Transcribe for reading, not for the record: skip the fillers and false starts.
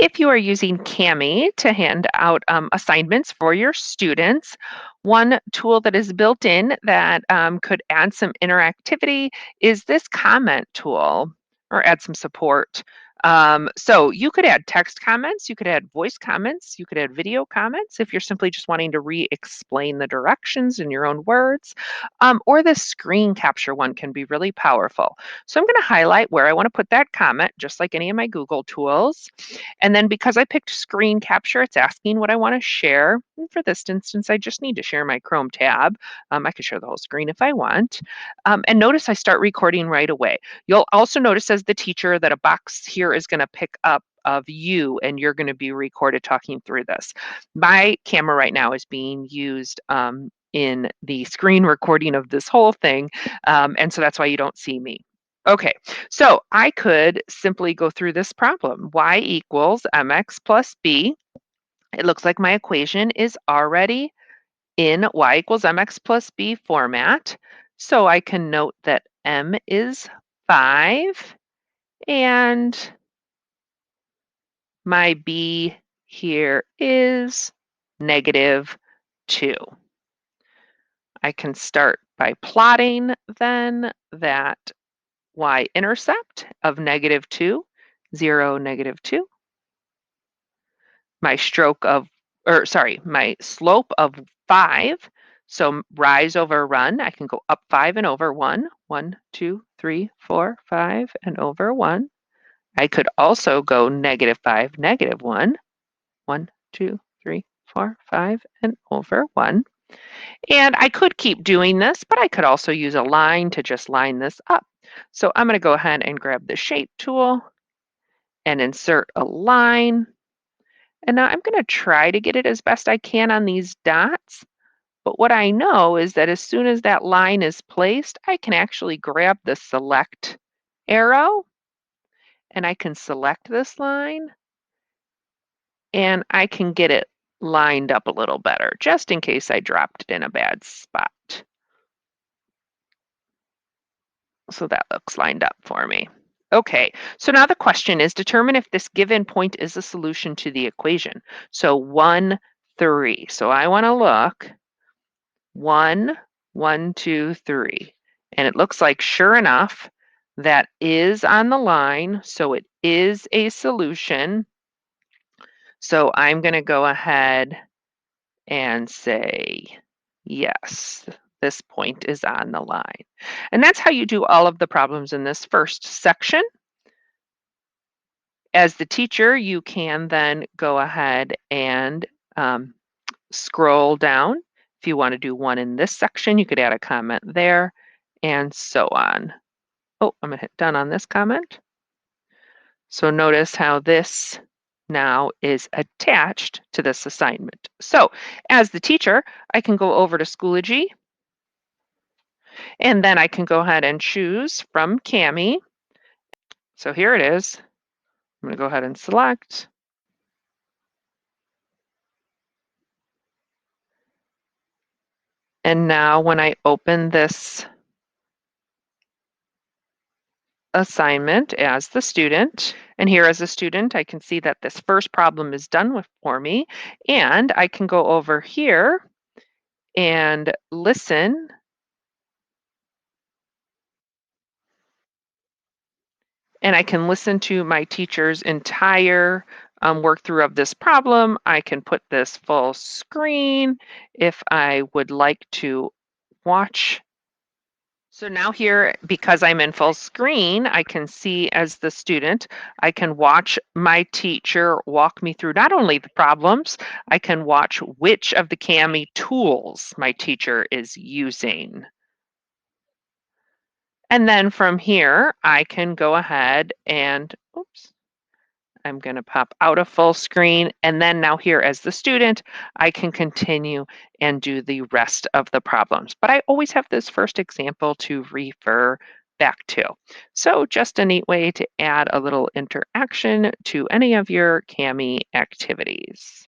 If you are using Kami to hand out assignments for your students, one tool that is built in that could add some interactivity is this comment tool or add some support. So you could add text comments, you could add voice comments, you could add video comments if you're simply just wanting to re-explain the directions in your own words, or the screen capture one can be really powerful. So I'm going to highlight where I want to put that comment, just like any of my Google tools. And then because I picked screen capture, it's asking what I want to share. And for this instance, I just need to share my Chrome tab. I could share the whole screen if I want. And notice I start recording right away. You'll also notice as the teacher that a box here is going to pick up of you and you're going to be recorded talking through this. My camera right now is being used in the screen recording of this whole thing. And so that's why you don't see me. Okay, so I could simply go through this problem. Y equals mx plus b. It looks like my equation is already in y equals mx plus b format. So I can note that m is 5 and my b here is -2. I can start by plotting then that y-intercept of -2, 0, -2. My my slope of 5. So rise over run, I can go up 5 and over 1. 1, 2, 3, 4, 5, and over 1. I could also go -5, -1. 1, 2, 3, 4, 5, and over 1. And I could keep doing this, but I could also use a line to just line this up. So I'm going to go ahead and grab the shape tool and insert a line. And now I'm going to try to get it as best I can on these dots. But what I know is that as soon as that line is placed, I can actually grab the select arrow and I can select this line and I can get it lined up a little better, just in case I dropped it in a bad spot. So that looks lined up for me. Okay, so now the question is determine if this given point is a solution to the equation. So 1, 3. So I want to look 1, 1, 2, 3. And it looks like sure enough, that is on the line. So it is a solution. So I'm going to go ahead and say yes. This point is on the line. And that's how you do all of the problems in this first section. As the teacher, you can then go ahead and scroll down. If you want to do one in this section, you could add a comment there and so on. Oh, I'm going to hit done on this comment. So notice how this now is attached to this assignment. So as the teacher, I can go over to Schoology. And then I can go ahead and choose from Kami. So here it is. I'm going to go ahead and select. And now when I open this assignment as the student, and here as a student, I can see that this first problem is done for me. And I can go over here and listen. And I can listen to my teacher's entire work through of this problem. I can put this full screen if I would like to watch. So now here, because I'm in full screen, I can see as the student, I can watch my teacher walk me through not only the problems, I can watch which of the Kami tools my teacher is using. And then from here, I can go ahead and, oops, I'm going to pop out of full screen. And then now here as the student, I can continue and do the rest of the problems. But I always have this first example to refer back to. So just a neat way to add a little interaction to any of your Kami activities.